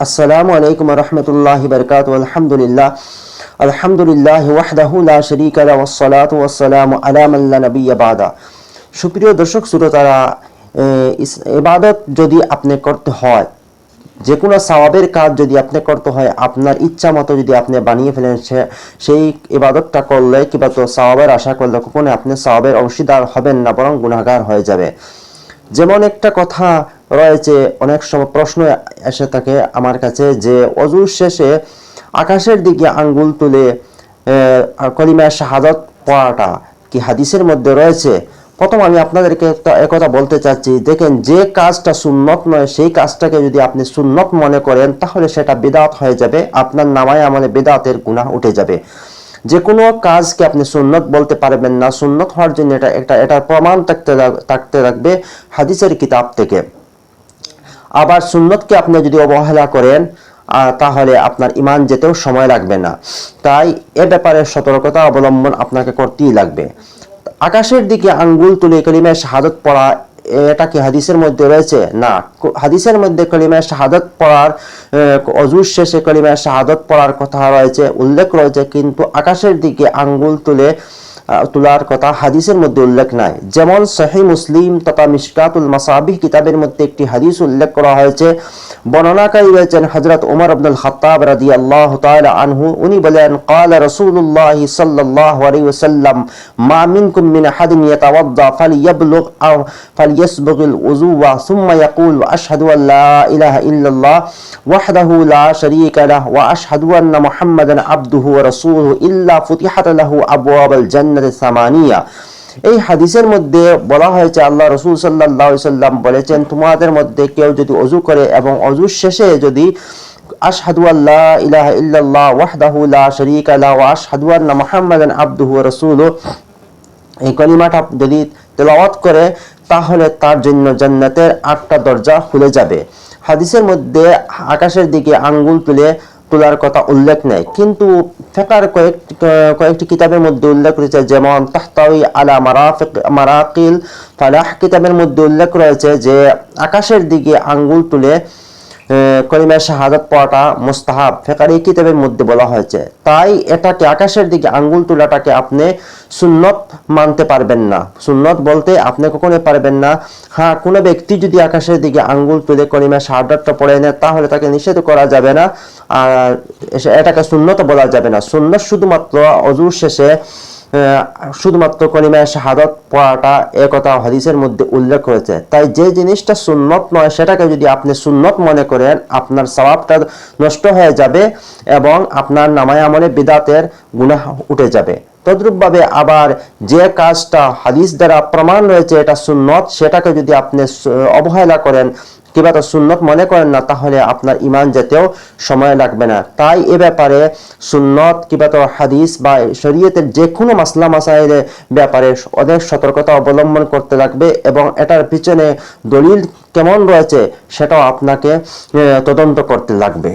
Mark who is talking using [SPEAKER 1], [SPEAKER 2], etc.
[SPEAKER 1] আসসালামু আলাইকুম ওয়া রাহমাতুল্লাহি ওয়া বারাকাতুহু। আলহামদুলিল্লাহ ওয়াহদাহু লা শারীকা লাহু ওয়াস সালাতু ওয়াস সালামু আলা মান লা নাবিয়্যা বা'দা। সুপ্রিয় দর্শক শ্রোতারা, ইবাদত যদি আপনি করতে হয়, যে কোনো সওয়াবের কাজ যদি আপনি করতে হয়, আপনার ইচ্ছা মতো যদি আপনি বানিয়ে ফেলেন, সেই ইবাদতটা করলে কিংবা তো সওয়াবের আশা করলে কখনো আপনি সওয়াবের অংশীদার হবেন না, বরং গুনাহগার হয়ে যাবে। যেমন একটা কথা রয়েছে, অনেক সময় প্রশ্ন এসে থাকে আমার কাছে যে ওযু শেষে আকাশের দিকে আঙ্গুল তুলে কলিমা শাহাদাত পড়াটা কি হাদিসের মধ্যে রয়েছে? প্রথম আমি আপনাদেরকে একথা বলতে চাচ্ছি, দেখেন, যে কাজটা সুন্নত নয় সেই কাজটাকে যদি আপনি সুন্নত মনে করেন তাহলে সেটা বিদআত হয়ে যাবে, আপনার নামায় আমলে বিদআতের গুনাহ উঠে যাবে। যে কোনো কাজকে আপনি সুন্নত বলতে পারবেন না, সুন্নত হওয়ার জন্য এটার প্রমাণ থাকতে লাগবে হাদিসের কিতাব থেকে। আবার সুন্নতকে আপনি যদি অবহেলা করেন তাহলে আপনার ঈমান যেতেও সময় লাগবে না। তাই এ ব্যাপারে সতর্কতা অবলম্বন আপনাকে করতেই লাগবে। আকাশের দিকে আঙ্গুল তুলে কালিমা শাহাদাত পড়া, এটা কি হাদিসের মধ্যে রয়েছে? না, হাদিসের মধ্যে কালিমা শাহাদাত পড়ার, ওযু শেষে কালিমা শাহাদাত পড়ার কথা রয়েছে, উল্লেখ রয়েছে, কিন্তু আকাশের দিকে আঙ্গুল তোলার কথা হাদিসের মধ্যে উল্লেখ নাই। যেমন সহিহ মুসলিম তথা মিশকাতুল মাসাবিহ কিতাবের মধ্যে একটি হাদিস উল্লেখ করা হয়েছে। বর্ণনাকারী রয়েছেন হযরত ওমর ইবনুল খাত্তাব রাদিয়াল্লাহু তাআলা আনহু। উনি বলেন, ক্বালা রাসূলুল্লাহ সাল্লাল্লাহু আলাইহি ওয়াসাল্লাম, মা মিনকুম মিন আহাদিন ইয়াতাওয়াদ্দা ফালিয়াবলুগ আও ফালিয়াসবিগিল উযুওয়া সুম্মা ইয়াকুল আশহাদু আল লা ইলাহা ইল্লাল্লাহ ওয়াহদাহু লা শারীকা লাহু ওয়া আশহাদু আন্না মুহাম্মাদান আবদুহু ওয়া রাসূলুহু ইল্লা ফুতিহাত লাহু আবওয়াবুল জান্নাতি সামানিয়া। এই হাদিসের মধ্যে বলা হয়েছে, আল্লাহ রাসূল সাল্লাল্লাহু আলাইহি সাল্লাম বলেছেন, তোমাদের মধ্যে কেউ যদি ওযু করে এবং ওযুর শেষে যদি আশহাদু আল্লা ইলাহা ইল্লাল্লাহ ওয়াহদাহু লা শারীকা লাহু ওয়া আশহাদু আন্না মুহাম্মাদান আবদুহু ওয়া রাসূলুহু, এই কালিমাটা যদি তেলাওয়াত করে তাহলে তার জন্য জান্নাতের 8টা দরজা খুলে যাবে। হাদিসের মধ্যে আকাশের দিকে আঙ্গুল তোলার কথা উল্লেখ নেই, কিন্তু ফিকহের কয়েকটি কিতাবের মধ্যে উল্লেখ রয়েছে, যেমন তাহতাওয়ি আলা মারাকিল ফালাহ কিতাবের মধ্যে উল্লেখ রয়েছে যে আকাশের দিকে আঙ্গুল তুলে কলিমা শাহাদাত পড়াটা মুস্তাহাব, ফিকহের এই কিতাবের মধ্যে বলা হয়েছে। তাই এটাকে, আকাশের দিকে আঙ্গুল তোলাটাকে আপনি সুন্নত মানতে পারবেন না। সুন্নত বলতে আপনি কখনোই পারবেন না। হ্যাঁ, কোনো ব্যক্তি যদি আকাশের দিকে আঙ্গুল তুলে কলিমা শাহাদাতটা পড়ে নেয় তাহলে তাকে নিষেধ করা যাবে না, আর এটাকে সুন্নত বলা যাবে না। সুন্নত শুধুমাত্র ওযুর শেষে শুধুমাত্র কলিমা শাহাদাত পড়াটা, একথা হাদিসের মধ্যে উল্লেখ করেছে। তাই যে জিনিসটা সুন্নত নয় সেটাকে যদি আপনি সুন্নত মনে করেন, আপনার সওয়াবটা নষ্ট হয়ে যাবে এবং আপনার নামায়ে আমলে বিদআতের গুনাহ উঠে যাবে। তদ্রূপভাবে আবার যে কাজটা হাদিস দ্বারা প্রমাণ রয়েছে এটা সুন্নত, সেটাকে যদি আপনি অবহেলা করেন কিংবা তো সুন্নত মনে করেন না, তাহলে আপনার ঈমান যেতেও সময় লাগবে না। তাই এ ব্যাপারে সুন্নত কিংবা তো হাদিস বা শরীয়তের যে কোনো মাসলা মাসাইলের ব্যাপারে অনেক সতর্কতা অবলম্বন করতে লাগবে এবং এটার পিছনে দলিল কেমন রয়েছে সেটাও আপনাকে তদন্ত করতে লাগবে।